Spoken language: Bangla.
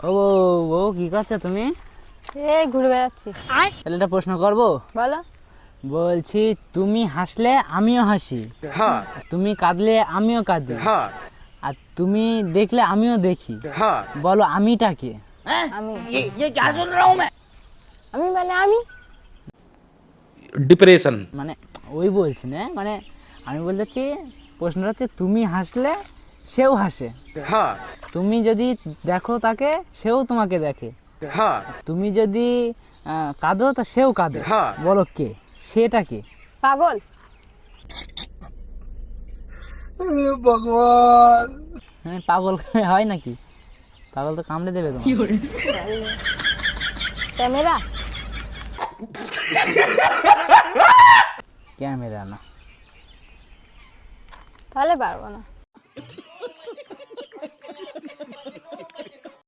ও ও কি করছো তুমি? এই ঘুরে বেড়াচ্ছি। তাহলে একটা প্রশ্ন করবো? বলো। বলছি, তুমি হাসলে আমিও হাসি, তুমি কাঁদলে আমিও কাঁদি, আর তুমি দেখলে আমিও দেখি, বলো আমিটা কে? আমি আমি মানে আমি डिप्रेशन। মানে ওই বলছি না, মানে আমি বলতে চাচ্ছি প্রশ্নটা হচ্ছে তুমি হাসলে সেও হাসে, তুমি যদি দেখো তাকে সেও তোমাকে দেখে, তুমি যদি কাঁদো তা সেও কাঁদে, বলো কে? সেটা কে? পাগল। হ্যাঁ, পাগল হয় নাকি? পাগল তো কামড়ে দেবে তোমাকে। ক্যামেরা। ক্যামেরা না। তাহলে পারবো না।